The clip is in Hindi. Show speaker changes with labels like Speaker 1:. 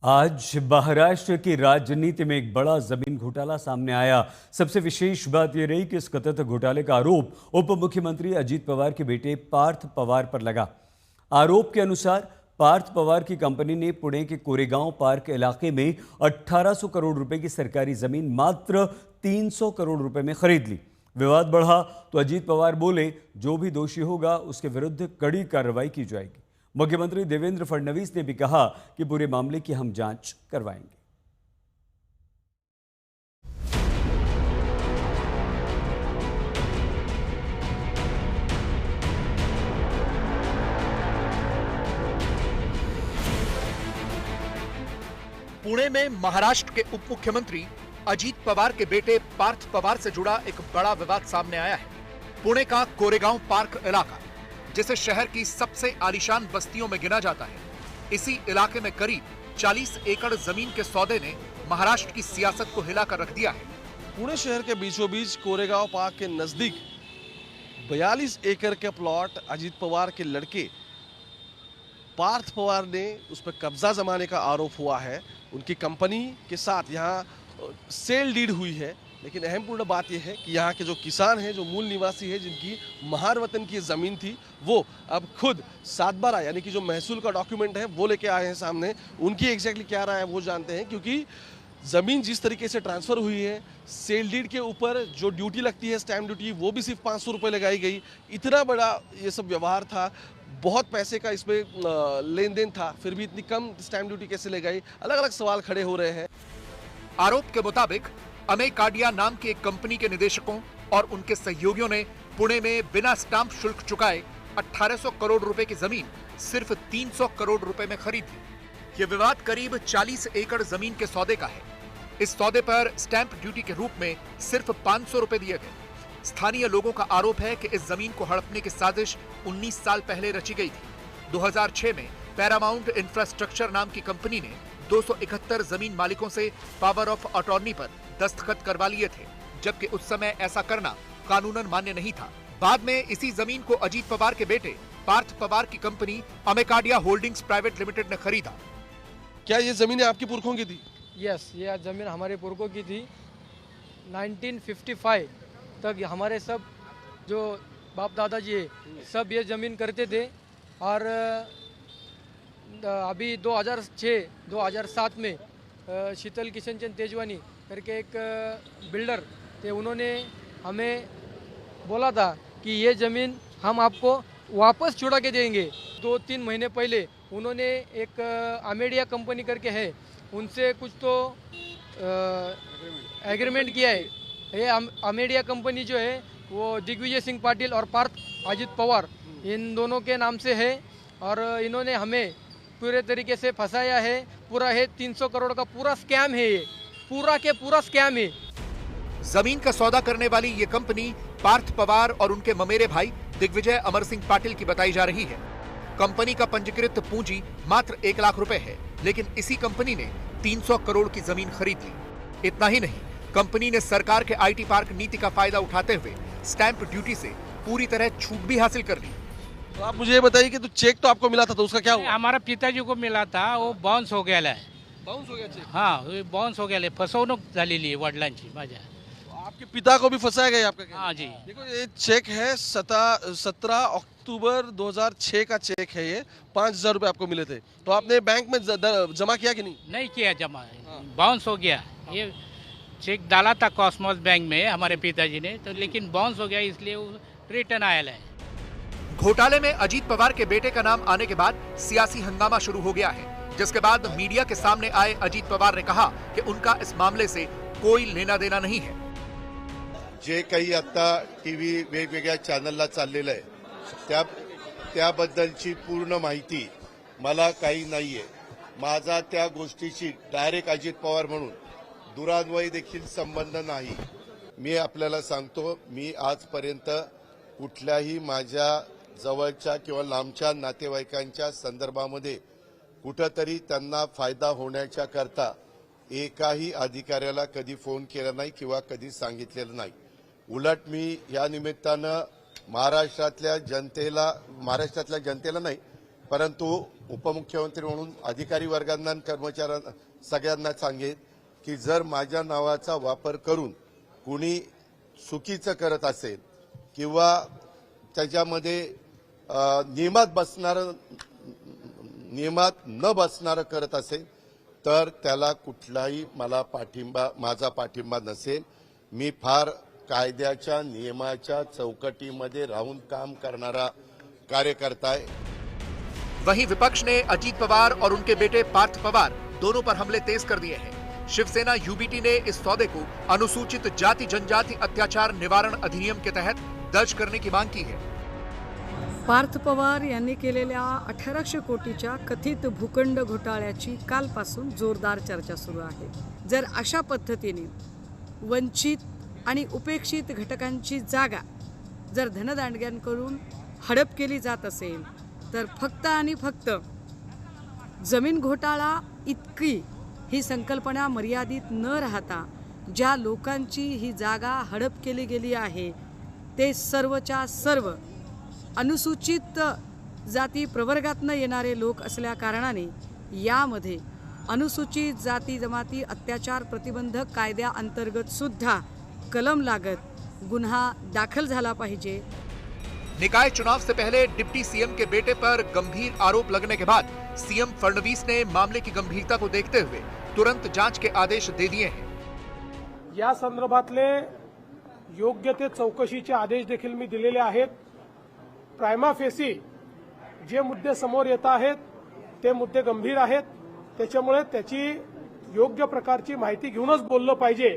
Speaker 1: आज महाराष्ट्र की राजनीति में एक बड़ा जमीन घोटाला सामने आया। सबसे विशेष बात यह रही कि इस कथित घोटाले का आरोप उप मुख्यमंत्री अजीत पवार के बेटे पार्थ पवार पर लगा। आरोप के अनुसार पार्थ पवार की कंपनी ने पुणे के कोरेगांव पार्क इलाके में 1800 करोड़ रुपए की सरकारी जमीन मात्र 300 करोड़ रुपए में खरीद ली। विवाद बढ़ा तो अजीत पवार बोले, जो भी दोषी होगा उसके विरुद्ध कड़ी कार्रवाई की जाएगी। मुख्यमंत्री देवेंद्र फडणवीस ने भी कहा कि पूरे मामले की हम जांच करवाएंगे।
Speaker 2: पुणे में महाराष्ट्र के उप मुख्यमंत्री अजीत पवार के बेटे पार्थ पवार से जुड़ा एक बड़ा विवाद सामने आया है। पुणे का कोरेगांव पार्क इलाका, जिसे शहर की सबसे आलीशान बस्तियों में गिना जाता है, इसी इलाके में करीब 40 एकड़ जमीन के सौदे ने महाराष्ट्र की सियासत को हिलाकर रख दिया है।
Speaker 3: पुणे शहर के बीचों बीच कोरेगांव पार्क के नजदीक 42 एकड़ के प्लॉट अजीत पवार के लड़के पार्थ पवार ने उस पर कब्जा जमाने का आरोप हुआ है। उनकी कंपनी के साथ यहाँ सेल डीड हुई है, लेकिन अहमपूर्ण बात यह है कि यहाँ के जो किसान हैं, जो मूल निवासी हैं, जिनकी महार वतन की ज़मीन थी, वो अब खुद 7/12 यानी कि जो महसूल का डॉक्यूमेंट है वो लेके आए हैं सामने। उनकी एग्जैक्टली क्या राय है वो जानते हैं, क्योंकि ज़मीन जिस तरीके से ट्रांसफ़र हुई है, सेल डीड के ऊपर जो ड्यूटी लगती है, स्टैम्प ड्यूटी, वो भी सिर्फ 500 रुपये लगाई गई। इतना बड़ा ये सब व्यवहार था, बहुत पैसे का इसमें लेन देन था, फिर भी इतनी कम स्टैम्प ड्यूटी कैसे लगाई? अलग अलग सवाल खड़े हो रहे हैं।
Speaker 2: आरोप के मुताबिक अमे काडिया नाम की एक कंपनी के निदेशकों और उनके सहयोगियों ने पुणे में बिना स्टाम्प शुल्क चुकाए 1800 करोड़ रुपए की जमीन सिर्फ 300 करोड़ रुपए में खरीद ली। यह विवाद करीब 40 एकड़ जमीन के सौदे का है। इस सौदे पर स्टैंप ड्यूटी के रूप में सिर्फ 500 रुपए दिए गए। स्थानीय लोगों का आरोप है कि इस जमीन को हड़पने की साजिश 19 साल पहले रची गई थी। 2006 में पैरामाउंट इंफ्रास्ट्रक्चर नाम की कंपनी ने 271 जमीन मालिकों से पावर ऑफ अटॉर्नी पर दस्तखत करवा लिए थे, जबकि उस समय ऐसा करना कानूनन मान्य नहीं था। बाद में इसी जमीन को अजीत पवार के बेटे पार्थ पवार की कंपनी अमेकाडिया होल्डिंग्स प्राइवेट लिमिटेड ने खरीदा।
Speaker 3: क्या ये जमीनें आपकी पुरखों की थी?
Speaker 4: यस, ये जमीन हमारे पुरखों की थी। 1955 तक हमारे सब जो बाप दादाजी है, सब ये ज़मीन करते थे। और अभी 2006-2007 में शीतल किशन चंद तेजवानी करके एक बिल्डर थे, उन्होंने हमें बोला था कि ये ज़मीन हम आपको वापस छुड़ा के देंगे। 2-3 महीने पहले उन्होंने एक अमेडिया कंपनी करके है, उनसे कुछ तो एग्रीमेंट किया है। ये अमेडिया कंपनी जो है वो दिग्विजय सिंह पाटिल और पार्थ अजीत पवार इन दोनों के नाम से है, और इन्होंने हमें पूरे तरीके से फंसाया है। पूरा है 300 करोड़ का पूरा स्कैम है, ये पूरा के पूरा स्कैम है।
Speaker 2: जमीन का सौदा करने वाली ये कंपनी पार्थ पवार और उनके ममेरे भाई दिग्विजय अमर सिंह पाटिल की बताई जा रही है। कंपनी का पंजीकृत पूंजी मात्र 1 लाख रुपए है, लेकिन इसी कंपनी ने 300 करोड़ की जमीन खरीद ली। इतना ही नहीं, कंपनी ने सरकार के आईटी पार्क नीति का फायदा उठाते हुए स्टैंप ड्यूटी से पूरी तरह छूट भी हासिल कर ली।
Speaker 3: तो आप मुझे ये बताइए कि तो चेक तो आपको मिला था, तो उसका क्या हुआ?
Speaker 5: हमारा पिताजी को मिला था, वो बाउन्स हो गेला आहे।
Speaker 3: बाउंस हो गया चेक?
Speaker 5: हाँ, बाउन्स हो गेले, फसवणूक झालेली आहे वडिलांची माझ्या।
Speaker 3: आपके पिता को भी फंसाया गया आपका?
Speaker 5: हाँ जी।
Speaker 3: देखो, ये चेक है 17 अक्टूबर 2006 का चेक है। ये 5000 रुपए आपको मिले थे, तो आपने बैंक में जमा किया कि नहीं?
Speaker 5: नहीं किया जमा, बाउंस हो गया। ये चेक डाला था कॉस्मोस बैंक में हमारे पिताजी ने, तो लेकिन बाउंस हो गया, इसलिए रिटर्न आया है।
Speaker 2: घोटाले में अजीत पवार के बेटे का नाम आने के बाद सियासी हंगामा शुरू हो गया है, जिसके बाद मीडिया के सामने आए अजीत पवार ने कहा कि उनका इस मामले से कोई लेना देना नहीं है।
Speaker 6: जे काही आता टीव्ही वेगवेगळ्या चॅनलला चाललेलं आहे त्याबद्दलची पूर्ण माहिती मला काही नाहीये। माझा त्या गोष्टीशी डायरेक्ट अजित पवार म्हणून दुरान्वयी देखील संबंध नाही। मी आपल्याला सांगतो, मी आजपर्यंत कुठल्याही माझ्या जवळच्या किंवा लांबच्या नातेवाईकांच्या संदर्भामध्ये कुठेतरी त्यांना फायदा होण्याच्या करता एकाही अधिकाऱ्याला कधी फोन केला नाही किंवा कधी सांगितलेलं नाही। उलट मी या निमित्तानं महाराष्ट्रातल्या जनतेला नाही, परंतु उपमुख्यमंत्री म्हणून अधिकारी वर्गांना आणि कर्मचाऱ्यांना सगळ्यांना सांगेन की जर माझ्या नावाचा वापर करून कुणी चुकीचं करत असेल किंवा त्याच्यामध्ये नियमात न बसणारं करत असेल तर त्याला कुठलाही माझा पाठिंबा नसेल. मी फार कायद्याच्या नियमाच्या चौकटीमध्ये राहून काम करणारा कार्यकर्ता आहे.
Speaker 2: वहीं विपक्ष ने अजीत पवार और उनके बेटे पार्थ पवार दोनों पर हमले तेज कर दिए हैं. शिवसेना यूबीटी ने इस सौदे को अनुसूचित जाति जनजाति अत्याचार निवारण अधिनियम के तहत दर्ज करने की मांग की है.
Speaker 7: पार्थ पवार यांनी केलेल्या 1800 कोटीच्या कथित भूखंड घोटाळ्याची कालपासून जोरदार चर्चा सुरू आहे. जर अशा पद्धतीने वंचित आणि उपेक्षित घटकांची जागा जर धनदांडग्यांकडून हडप केली जात असेल तर फक्त आणि फक्त जमीन घोटाळा इतकी ही संकल्पना मर्यादित न राहता ज्या लोकांची ही जागा हडप केली गेली आहे ते सर्वच्या सर्व अनुसूचित जाती प्रवर्गातनं येणारे लोक असल्या कारणाने यामध्ये अनुसूचित जाती जमाती अत्याचार प्रतिबंधक कायद्याअंतर्गत सुद्धा कलम लागत गुन्हा दाखल झाला पाहिजे.
Speaker 2: निकाय चुनाव से पहले डिप्टी सीएम के बेटे पर गंभीर आरोप लगने के बाद सीएम फडणवीस ने मामले की गंभीरता को देखते हुए तुरंत जांच के आदेश दे दिए हैं.
Speaker 8: या संदर्भातले योग्य ते चौकशीचे आदेश देखील मी दिलेले आहेत. प्रायमा फेसी जे मुद्दे समोर येत आहेत ते मुद्दे गंभीर आहेत. त्याच्यामुळे त्याची योग्य प्रकारची माहिती घेऊनच बोललं पाहिजे.